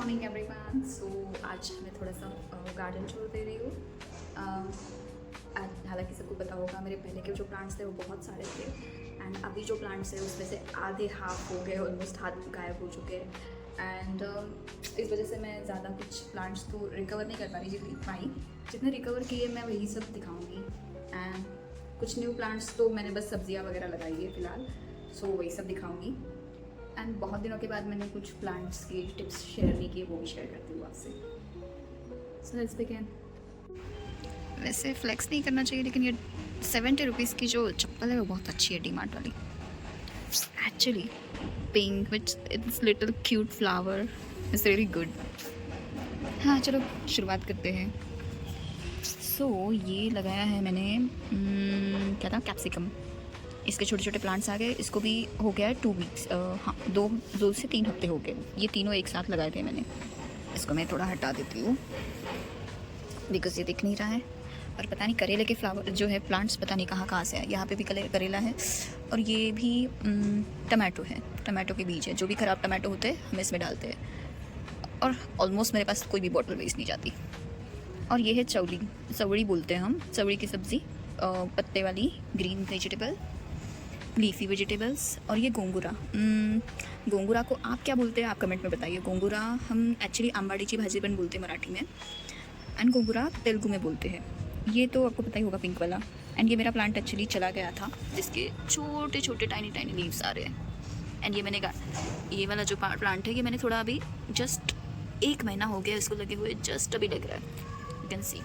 Morning everyone. सो आज मैं थोड़ा सा गार्डन छोड़ दे रही हूँ। हालांकि सबको पता होगा मेरे पहले के जो प्लांट्स थे वो बहुत सारे थे एंड अभी जो प्लांट्स हैं उसमें से आधे हाफ हो गए, ऑलमोस्ट हाथ गायब हो चुके हैं एंड इस वजह से मैं ज़्यादा कुछ प्लांट्स तो रिकवर नहीं कर पा रही। जितने रिकवर किए मैं वही सब दिखाऊँगी एंड कुछ न्यू प्लांट्स तो मैंने बस सब्जियाँ वगैरह लगाई है फ़िलहाल, सो वही सब दिखाऊँगी। एंड बहुत दिनों के बाद मैंने कुछ प्लांट्स की टिप्स शेयर नहीं किए, वो भी शेयर करती हूँ आपसे। So let's begin. वैसे फ्लेक्स नहीं करना चाहिए लेकिन ये 70 रुपीज़ की जो चप्पल है वो बहुत अच्छी है, डीमार्ट वाली। Actually pink which it's little cute flower is very good. हाँ चलो शुरुआत करते हैं। सो ये लगाया है मैंने क्या था, कैप्सिकम। इसके छोटे छोटे प्लांट्स आ गए, इसको भी हो गया है 2 वीक्स, हाँ 2 से 3 हफ्ते हो गए। ये तीनों एक साथ लगाए थे मैंने। इसको मैं थोड़ा हटा देती हूँ बिकॉज ये दिख नहीं रहा है। और पता नहीं करेले के फ्लावर जो है प्लांट्स पता नहीं कहाँ कहाँ से है। यहाँ पे भी करेला है और ये भी टमाटो है, टमाटो के बीज है। जो भी ख़राब टमाटो होते हैं हम इसमें डालते हैं और ऑलमोस्ट मेरे पास कोई भी बॉटल वेस्ट नहीं जाती। और ये है चवड़ी बोलते हैं हम, चवड़ी की सब्ज़ी, पत्ते वाली ग्रीन वेजिटेबल, लीफी वेजिटेबल्स। और ये गोंगूरा को आप क्या बोलते हैं आप कमेंट में बताइए। गोंगूरा हम एक्चुअली आंबाडीची भाजी पण बोलते हैं मराठी में एंड गोंगूरा तेलुगु में बोलते हैं। ये तो आपको पता ही होगा, पिंक वाला। एंड ये मेरा प्लांट एक्चुअली चला गया था जिसके छोटे छोटे टाइनी लीव्स आ रहे हैं। एंड ये मैंने ये वाला जो प्लांट है ये मैंने थोड़ा अभी जस्ट 1 महीना हो गया इसको लगे हुए, जस्ट अभी लग रहा है, यू कैन सी।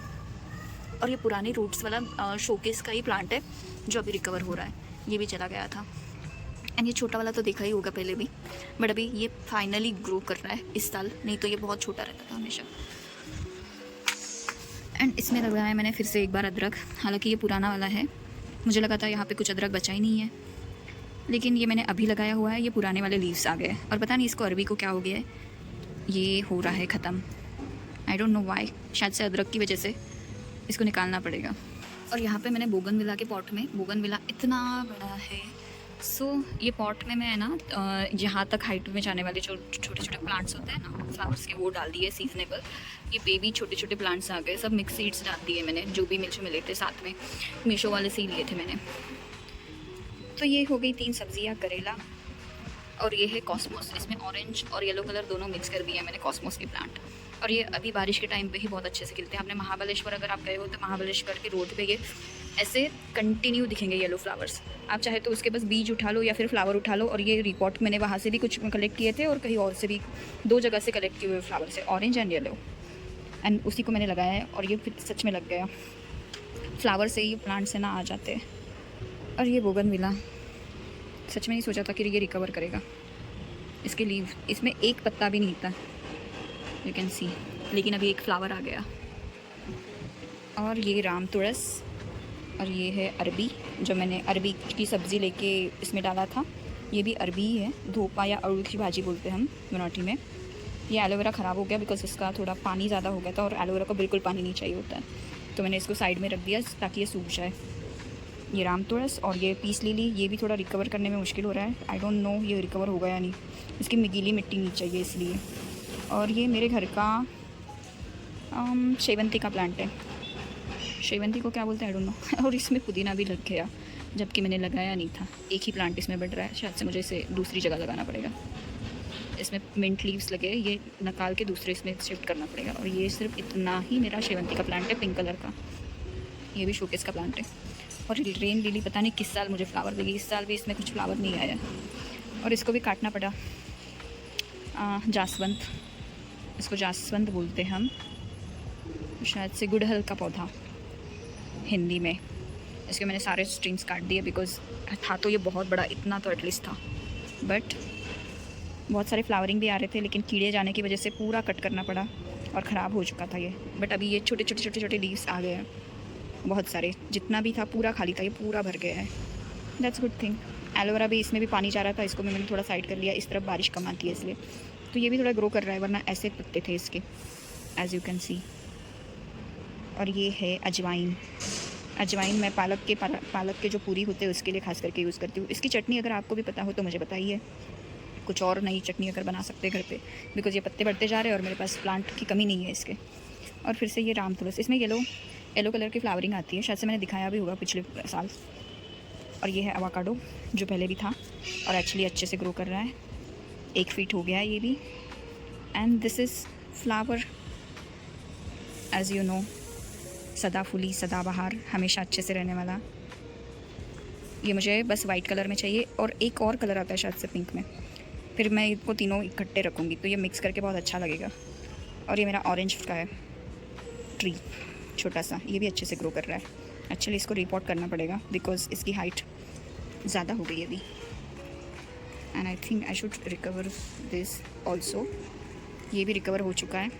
और ये पुरानी रूट्स वाला शोकेस का ही प्लांट है जो अभी रिकवर हो रहा है। ये भी चला गया था एंड ये छोटा वाला तो देखा ही होगा पहले भी, बट अभी ये फाइनली ग्रो कर रहा है इस साल, नहीं तो ये बहुत छोटा रहता था हमेशा। एंड इसमें लगाया है मैंने फिर से एक बार अदरक। हालांकि ये पुराना वाला है, मुझे लगा था यहाँ पे कुछ अदरक बचा ही नहीं है, लेकिन ये मैंने अभी लगाया हुआ है। ये पुराने वाले लीव्स आ गए और पता नहीं इसको अरबी को क्या हो गया है, ये हो रहा है ख़त्म। आई डोंट नो वाई, शायद से अदरक की वजह से इसको निकालना पड़ेगा। और यहाँ पे मैंने बोगनविला के पॉट में, बोगनविला इतना बड़ा है। सो ये पॉट में मैं ना यहाँ तक हाइट में जाने वाले जो छोटे छोटे प्लांट्स होते हैं ना फ्लावर्स के, वो डाल दिए सीजनेबल। ये बेबी छोटे छोटे प्लांट्स आ गए, सब मिक्स सीड्स डाल दिए मैंने, जो भी मुझे मिले थे साथ में, मीशो वाले से ही लिए थे मैंने। तो ये हो गई 3 सब्जियाँ, करेला और ये है कॉस्मोस। इसमें ऑरेंज और येलो कलर दोनों मिक्स कर दिए मैंने, कॉस्मोस के प्लांट। और ये अभी बारिश के टाइम पे ही बहुत अच्छे से खिलते हैं। आपने महाबलेश्वर अगर आप गए हो तो महाबलेश्वर के रोड पे ये ऐसे कंटिन्यू दिखेंगे येलो फ्लावर्स। आप चाहे तो उसके बस बीज उठा लो या फिर फ्लावर उठा लो। और ये रिपोर्ट मैंने वहाँ से भी कुछ कलेक्ट किए थे और कहीं और से भी 2 जगह से कलेक्ट किए हुए फ्लावर्स है, ऑरेंज एंड येलो। एंड उसी को मैंने लगाया है और ये फिर सच में लग गया। फ्लावर से ही प्लांट से ना आ जाते हैं। और ये बोगनविला, सच में नहीं सोचा था कि ये रिकवर करेगा। इसके लीव, इसमें एक पत्ता भी नहीं था, यू कैन सी, लेकिन अभी एक फ्लावर आ गया। और ये राम तुलस और ये है अरबी, जो मैंने अरबी की सब्ज़ी लेके इसमें डाला था। ये भी अरबी ही है, धोपा या अड़ू की भाजी बोलते हैं हम मराठी में। ये एलोवेरा ख़राब हो गया बिकॉज इसका थोड़ा पानी ज़्यादा हो गया था और एलोवेरा को बिल्कुल पानी नहीं चाहिए होता है, तो मैंने इसको साइड में रख दिया ताकि ये सूख जाए। ये राम तुलस और ये पीस लिली, ये भी थोड़ा रिकवर करने में मुश्किल हो रहा है। आई डोंट नो ये रिकवर होगा या नहीं, इसकी गीली मिट्टी नहीं चाहिए इसलिए। और ये मेरे घर का शेवंती का प्लांट है, शेवंती को क्या बोलते हैं आई डोंट नो। और इसमें पुदीना भी लग गया जबकि मैंने लगाया नहीं था। एक ही प्लांट इसमें बढ़ रहा है, शायद से मुझे इसे दूसरी जगह लगाना पड़ेगा। इसमें मिंट लीव्स लगे, ये निकाल के दूसरे इसमें शिफ्ट करना पड़ेगा। और ये सिर्फ इतना ही मेरा शेवंती का प्लांट है, पिंक कलर का। ये भी शोकेस का प्लांट है। और रेन लिली पता नहीं किस साल मुझे फ्लावर देगी, इस साल भी इसमें कुछ फ्लावर नहीं आया और इसको भी काटना पड़ा। जासवंत, इसको जासवंत बोलते हैं हम, शायद से गुड़हल का पौधा हिंदी में। इसके मैंने सारे स्ट्रिंग्स काट दिए बिकॉज था तो ये बहुत बड़ा, इतना तो एटलीस्ट था, बट बहुत सारे फ्लावरिंग भी आ रहे थे, लेकिन कीड़े जाने की वजह से पूरा कट करना पड़ा और ख़राब हो चुका था ये। बट अभी ये छोटे छोटे लीव्स आ गए हैं, बहुत सारे, जितना भी था पूरा खाली था, ये पूरा भर गया है। That's good thing. एलोवेरा भी, इसमें भी पानी जा रहा था, इसको भी मैंने थोड़ा साइड कर लिया, इस तरफ बारिश कम आती है इसलिए। तो ये भी थोड़ा ग्रो कर रहा है, वरना ऐसे पत्ते थे इसके, एज यू कैन सी। और ये है अजवाइन। अजवाइन मैं पालक के जो पूरी होते हैं उसके लिए खास करके यूज़ करती हूँ। इसकी चटनी अगर आपको भी पता हो तो मुझे बताइए, कुछ और नई चटनी अगर बना सकते हैं घर पे, बिकॉज ये पत्ते बढ़ते जा रहे हैं और मेरे पास प्लांट की कमी नहीं है इसके। और फिर से ये राम तुलसी, इसमें येलो कलर की फ्लावरिंग आती है, शायद से मैंने दिखाया भी होगा पिछले साल। और ये है अवाकाडो जो पहले भी था और एक्चुअली अच्छे से ग्रो कर रहा है, 1 फीट हो गया है ये भी। And this is flower, as you know, सदाफुली, सदाबहार, हमेशा अच्छे से रहने वाला। ये मुझे बस वाइट कलर में चाहिए और एक और कलर आता है शायद से पिंक में, फिर मैं इनको तीनों इकट्ठे रखूँगी तो ये मिक्स करके बहुत अच्छा लगेगा। और ये मेरा ऑरेंज का है ट्री, छोटा सा, ये भी अच्छे से ग्रो कर रहा है। एक्चुअली इसको रिपोर्ट करना पड़ेगा बिकॉज इसकी हाइट ज़्यादा हो गई है अभी। And I think I should recover this also. ये भी रिकवर हो चुका है,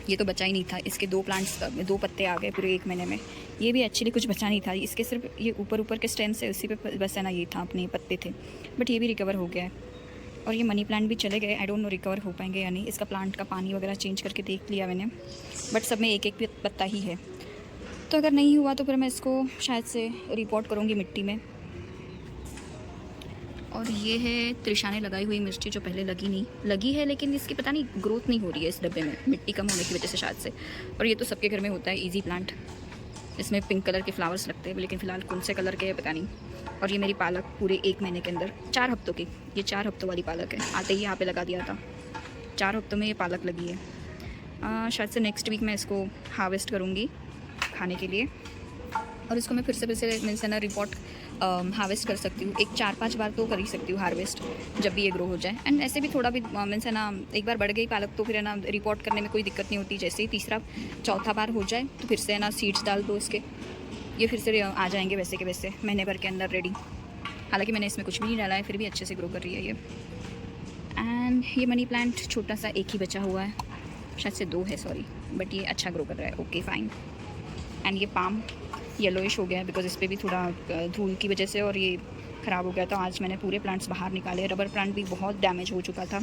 ये तो बचा ही नहीं था, इसके 2 प्लांट्स, 2 पत्ते आ गए पूरे 1 महीने में। ये भी एक्चुअली कुछ बचा नहीं था, इसके सिर्फ ये ऊपर के स्टेम से उसी पे बस है ना, ये था, अपने पत्ते थे, बट ये भी रिकवर हो गया है। और ये मनी प्लांट भी चले गए, आई डोंट नो रिकवर हो पाएंगे या नहीं। इसका प्लांट का पानी वगैरह चेंज करके देख लिया मैंने, बट सब में एक पत्ता ही है। तो अगर नहीं हुआ तो फिर मैं इसको शायद से रिपोर्ट करूँगी मिट्टी में। और ये है त्रिशा ने लगाई हुई मिर्ची जो पहले लगी है, लेकिन इसकी पता नहीं ग्रोथ नहीं हो रही है इस डब्बे में, मिट्टी कम होने की वजह से शायद से। और ये तो सबके घर में होता है इजी प्लांट, इसमें पिंक कलर के फ्लावर्स लगते हैं, लेकिन फ़िलहाल कौन से कलर के है पता नहीं। और ये मेरी पालक पूरे 1 महीने के अंदर, 4 हफ्तों की, ये 4 हफ्तों वाली पालक है, आते ही यहाँ पे लगा दिया था। 4 हफ्तों में ये पालक लगी है। शायद से नेक्स्ट वीक मैं इसको हार्वेस्ट करूँगी खाने के लिए। और इसको मैं फिर से मीन्स है ना रिपोर्ट हार्वेस्ट कर सकती हूँ, 4-5 बार तो कर ही सकती हूँ हार्वेस्ट जब भी ये ग्रो हो जाए। एंड ऐसे भी थोड़ा भी मीन्स है ना, एक बार बढ़ गई पालक तो फिर है ना रिपोर्ट करने में कोई दिक्कत नहीं होती। जैसे ही 3-4 बार हो जाए तो फिर से है ना सीड्स डाल दो इसके, ये फिर से आ जाएंगे वैसे के वैसे महीने भर के अंदर रेडी। हालांकि मैंने इसमें कुछ भी नहीं डाला है, फिर भी अच्छे से ग्रो कर रही है ये। एंड ये मनी प्लांट छोटा सा एक ही बचा हुआ है, शायद से 2 है, सॉरी, बट ये अच्छा ग्रो कर रहा है, ओके फाइन। एंड ये पाम येलोइश हो गया है बिकॉज इस पर भी थोड़ा धूल की वजह से और ये ख़राब हो गया था। आज मैंने पूरे प्लांट्स बाहर निकाले। रबर प्लांट भी बहुत डैमेज हो चुका था,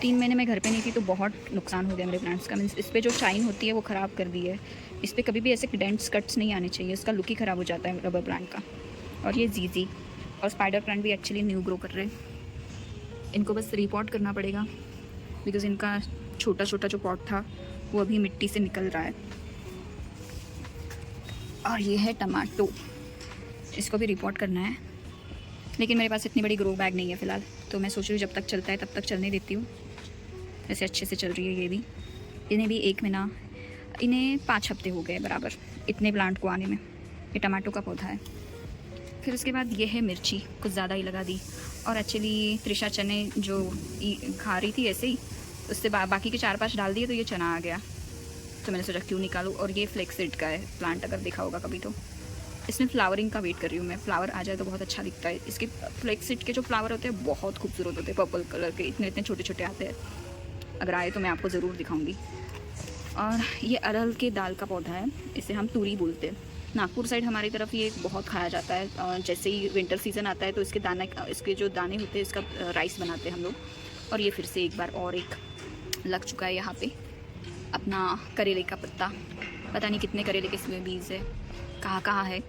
3 महीने में घर पे नहीं थी तो बहुत नुकसान हो गया मेरे प्लांट्स का। मीन्स इस पर जो शाइन होती है वो ख़राब कर दी है। इस पर कभी भी ऐसे डेंट्स कट्स नहीं आने चाहिए, इसका लुक ही ख़राब हो जाता है रबर प्लांट का। और ये जीजी और स्पाइडर प्लांट भी एक्चुअली न्यू ग्रो कर रहे हैं, इनको बस रिपोर्ट करना पड़ेगा बिकॉज इनका छोटा जो पॉट था वो अभी मिट्टी से निकल रहा है। और ये है टमाटो, इसको भी रिपोर्ट करना है, लेकिन मेरे पास इतनी बड़ी ग्रो बैग नहीं है फ़िलहाल, तो मैं सोच रही हूँ जब तक चलता है तब तक चलने देती हूँ। वैसे अच्छे से चल रही है ये भी, इन्हें भी 1 महीना, इन्हें 5 हफ्ते हो गए बराबर इतने प्लांट को आने में। ये टमाटो का पौधा है। फिर उसके बाद ये है मिर्ची, कुछ ज़्यादा ही लगा दी। और एक्चुअली त्रिशा चने जो खा रही थी ऐसे ही, उससे बाकी के 4-5 डाल दिए तो ये चना आ गया, तो मैंने सोचा क्यों निकालूं। और ये फ्लेक्सीड का है प्लांट, अगर देखा होगा कभी तो। इसमें फ्लावरिंग का वेट कर रही हूँ मैं, फ्लावर आ जाए तो बहुत अच्छा दिखता है। इसके फ्लेक्सीड के जो फ्लावर होते हैं बहुत खूबसूरत होते हैं, पर्पल कलर के, इतने छोटे आते हैं। अगर आए तो मैं आपको ज़रूर दिखाऊंगी। और ये अरहर के दाल का पौधा है, इसे हम तूरी बोलते हैं। नागपुर साइड हमारी तरफ ये बहुत खाया जाता है। जैसे ही विंटर सीज़न आता है तो इसके जो दाने होते हैं इसका राइस बनाते हैं हम लोग। और ये फिर से एक बार और एक लग चुका है यहाँ पे अपना करेले का पत्ता। पता नहीं कितने करेले के इसमें बीज है, कहाँ है।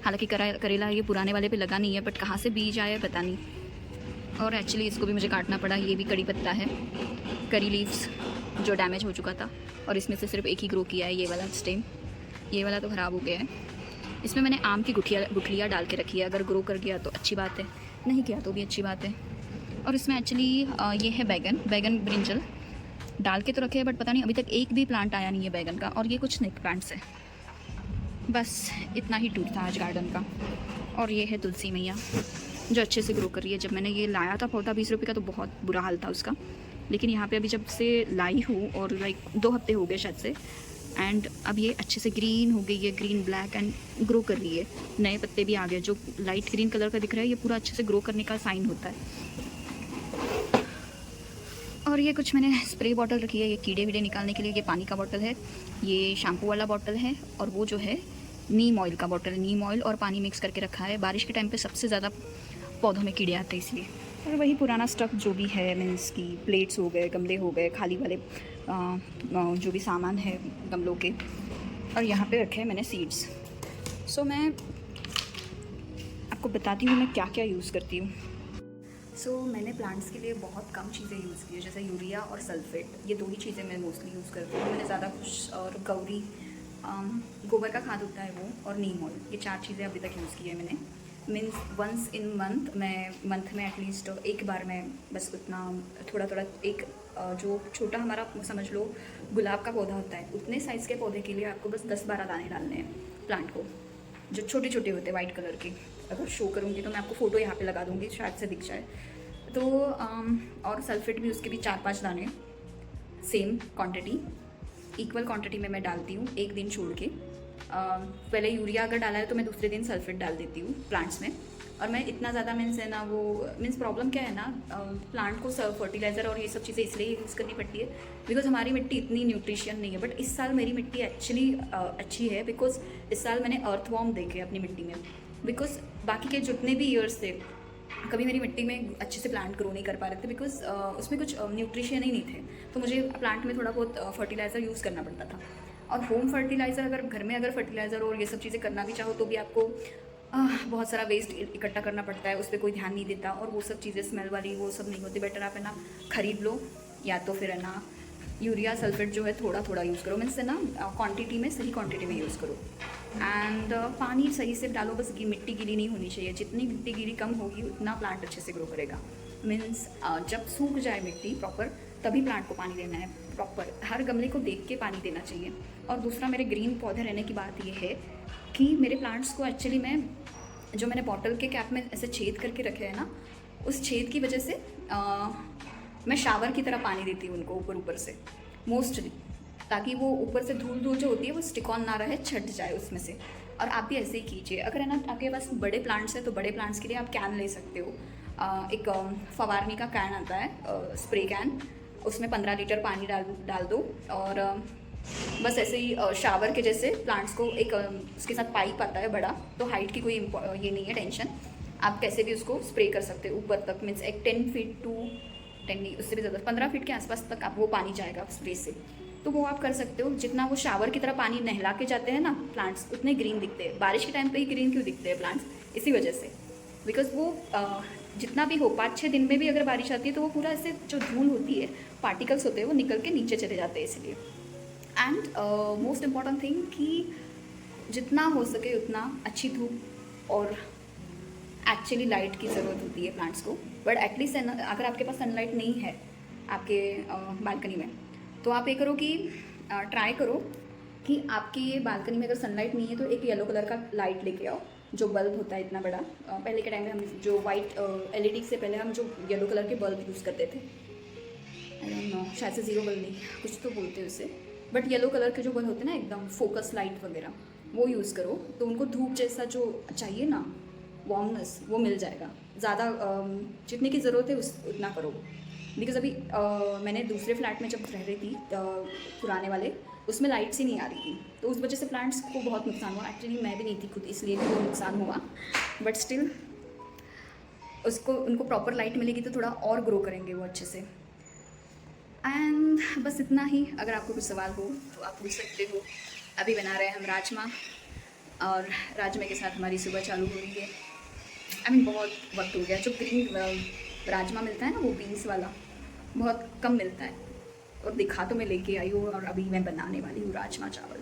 हालांकि करेला ये पुराने वाले पे लगा नहीं है, बट कहाँ से बीज आया पता नहीं। और एक्चुअली इसको भी मुझे काटना पड़ा। ये भी कड़ी पत्ता है, करी लीव्स जो डैमेज हो चुका था, और इसमें से सिर्फ एक ही ग्रो किया है, ये वाला स्टेम। ये वाला तो ख़राब हो गया है। इसमें मैंने आम की गुठलियाँ डाल के रखी है, अगर ग्रो कर गया तो अच्छी बात है, नहीं किया तो भी अच्छी बात है। और इसमें एक्चुअली ये है बैगन ब्रिंजल डाल के तो रखे हैं, बट पता नहीं अभी तक एक भी प्लांट आया नहीं है बैगन का। और ये कुछ स्नेक प्लांट्स है। बस इतना ही टूर था आज गार्डन का। और ये है तुलसी मैया जो अच्छे से ग्रो कर रही है। जब मैंने ये लाया था पौधा 20 रुपये का तो बहुत बुरा हाल था उसका, लेकिन यहाँ पे अभी जब से लाई हूँ और लाइक 2 हफ्ते हो गए शायद से, एंड अब ये अच्छे से ग्रीन हो गई है, ग्रीन ब्लैक एंड ग्रो कर रही है। नए पत्ते भी आ गए, जो लाइट ग्रीन कलर का दिख रहा है ये पूरा अच्छे से ग्रो करने का साइन होता है। और ये कुछ मैंने स्प्रे बॉटल रखी है, ये कीड़े वीड़े निकालने के लिए। ये पानी का बॉटल है, ये शैम्पू वाला बॉटल है, और वो जो है नीम ऑयल का बॉटल है। नीम ऑयल और पानी मिक्स करके रखा है। बारिश के टाइम पे सबसे ज़्यादा पौधों में कीड़े आते हैं इसलिए। और वही पुराना स्टफ जो भी है, मीन्स की प्लेट्स हो गए, गमले हो गए, खाली वाले जो भी सामान है गमलों के। और यहाँ पे रखे हैं मैंने सीड्स। सो मैं आपको बताती हूँ मैं क्या क्या यूज़ करती हूँ। मैंने प्लांट्स के लिए बहुत कम चीज़ें यूज़ की है, जैसे यूरिया और सल्फेट, ये 2 ही चीज़ें मैं मोस्टली यूज़ करती हूँ। मैंने ज़्यादा कुछ, और गौरी गोबर का खाद होता है वो, और नीम ऑयल, ये 4 चीज़ें अभी तक यूज़ की है मैंने। मीन्स वंस इन मंथ, मैं मंथ में एटलीस्ट एक बार मैं बस उतना थोड़ा थोड़ा एक जो छोटा हमारा समझ लो गुलाब का पौधा होता है, उतने साइज़ के पौधे के लिए आपको बस 10-12 दाने डालने हैं प्लांट को, जो छोटे छोटे होते हैं वाइट कलर के। अगर शो करूँगी तो मैं आपको फ़ोटो यहाँ पे लगा दूँगी, शायद से दिख जाए। तो और सल्फेट भी उसके भी 4-5 दाने, सेम क्वांटिटी, इक्वल क्वांटिटी में मैं डालती हूँ एक दिन छोड़ के। पहले यूरिया अगर डाला है तो मैं दूसरे दिन सल्फेट डाल देती हूँ प्लांट्स में। और मैं इतना ज़्यादा मीन्स है ना, वो मीन्स प्रॉब्लम क्या है ना, प्लांट को फर्टिलाइज़र और ये सब चीज़ें इसलिए यूज़ करनी पड़ती है बिकॉज हमारी मिट्टी इतनी न्यूट्रिशियन नहीं है। बट इस साल मेरी मिट्टी एक्चुअली अच्छी है, बिकॉज इस साल मैंने अर्थवॉर्म देखे अपनी मिट्टी में। बिकॉज बाकी के जितने भी ईयर्स थे, कभी मेरी मिट्टी में अच्छे से प्लांट ग्रो नहीं कर पा रहे थे, बिकॉज उसमें कुछ न्यूट्रिशन ही नहीं थे। तो मुझे प्लांट में थोड़ा बहुत फर्टिलाइज़र यूज़ करना पड़ता था। और होम फर्टिलाइज़र, अगर घर में अगर फर्टिलाइज़र और ये सब चीज़ें करना भी चाहो तो भी आपको बहुत सारा वेस्ट इकट्ठा करना पड़ता है, उस पर कोई ध्यान नहीं देता, और वो सब चीज़ें स्मेल वाली वो सब नहीं होती। बेटर आप है ना ख़रीद लो, या तो फिर है ना यूरिया सल्फेट जो है थोड़ा थोड़ा यूज़ करो, मीन्स है ना क्वांटिटी में, सही क्वांटिटी में यूज़ करो। एंड पानी सही से डालो, बस मिट्टी गीली नहीं होनी चाहिए। जितनी मिट्टी गीली कम होगी उतना प्लांट अच्छे से ग्रो करेगा। मीन्स जब सूख जाए मिट्टी प्रॉपर, तभी प्लांट को पानी देना है प्रॉपर। हर गमले को देख के पानी देना चाहिए। और दूसरा, मेरे ग्रीन पौधे रहने की बात ये है कि मेरे प्लांट्स को एक्चुअली मैं, जो मैंने बॉटल के कैप में ऐसे छेद करके रखे हैं ना, उस छेद की वजह से मैं शावर की तरह पानी देती हूँ उनको ऊपर ऊपर से मोस्टली, ताकि वो ऊपर से धूल धूल जो होती है वो स्टिक ऑन ना रहे, छट जाए उसमें से। और आप भी ऐसे ही कीजिए। अगर है ना आपके पास बड़े प्लांट्स हैं तो बड़े प्लांट्स के लिए आप कैन ले सकते हो। एक फवारनी का कैन आता है, स्प्रे कैन, उसमें 15 लीटर पानी डाल दो, और बस ऐसे ही शावर के जैसे प्लांट्स को एक उसके साथ पाइप आता है बड़ा, तो हाइट की कोई ये नहीं है टेंशन। आप कैसे भी उसको स्प्रे कर सकते हो ऊपर तक, मीन्स एक 10 फीट टू 10 नहीं, उससे भी ज़्यादा 15 फीट के आसपास तक आप वो पानी जाएगा स्प्रे से। तो वो आप कर सकते हो। जितना वो शावर की तरह पानी नहला के जाते हैं ना प्लांट्स, उतने ग्रीन दिखते हैं। बारिश के टाइम पे ही ग्रीन क्यों दिखते हैं प्लांट्स? इसी वजह से, बिकॉज वो जितना भी हो 5-6 दिन में भी अगर बारिश आती है तो वो पूरा ऐसे जो धूल होती है, पार्टिकल्स होते हैं, वो निकल के नीचे चले जाते हैं इसलिए। एंड मोस्ट इम्पॉर्टेंट थिंग कि जितना हो सके उतना अच्छी धूप और एक्चुअली लाइट की ज़रूरत होती है प्लांट्स को। बट एटलीस्ट अगर आपके पास सनलाइट नहीं है आपके बालकनी में, तो आप ये करो कि ट्राई करो कि आपकी बालकनी में अगर सनलाइट नहीं है तो एक येलो कलर का लाइट लेके आओ, जो बल्ब होता है इतना बड़ा। पहले के टाइम में हम जो वाइट LED से पहले हम जो येलो कलर के बल्ब यूज़ करते थे, आई डोंट नो, शायद से ज़ीरो बल्ब नहीं, कुछ तो बोलते हैं उसे, बट येलो कलर के जो बल्ब होते हैं ना एकदम फोकस लाइट वगैरह, वो यूज़ करो तो उनको धूप जैसा जो चाहिए ना, वार्मनेस, वो मिल जाएगा। ज़्यादा जितने की ज़रूरत है उतना करो। बिकॉज अभी मैंने दूसरे फ्लैट में जब रह रही थी, पुराने वाले, उसमें लाइट्स ही नहीं आ रही थी, तो उस वजह से प्लांट्स को बहुत नुकसान हुआ। एक्चुअली मैं भी नहीं थी खुद, इसलिए भी वो नुकसान हुआ, बट स्टिल उसको उनको प्रॉपर लाइट मिलेगी तो थोड़ा और ग्रो करेंगे वो अच्छे से। एंड बस इतना ही। अगर आपको कुछ सवाल हो तो आप पूछ सकते हो। अभी बना रहे हैं हम राजमा, और राजमा के साथ हमारी सुबह चालू हो रही है। आई मीन बहुत वक्त हो गया। जो ग्रीन राजमा मिलता है ना, वो बीन्स वाला, बहुत कम मिलता है, और दिखा तो मैं लेके आई हूँ, और अभी मैं बनाने वाली हूँ राजमा चावल।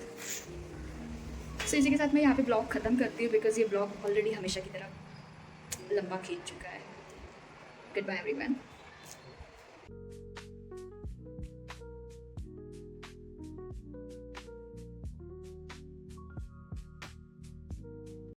सो इसी के साथ मैं यहाँ पे ब्लॉग ख़त्म करती हूँ, बिकॉज ये ब्लॉग ऑलरेडी हमेशा की तरह लंबा खींच चुका है। Goodbye everyone.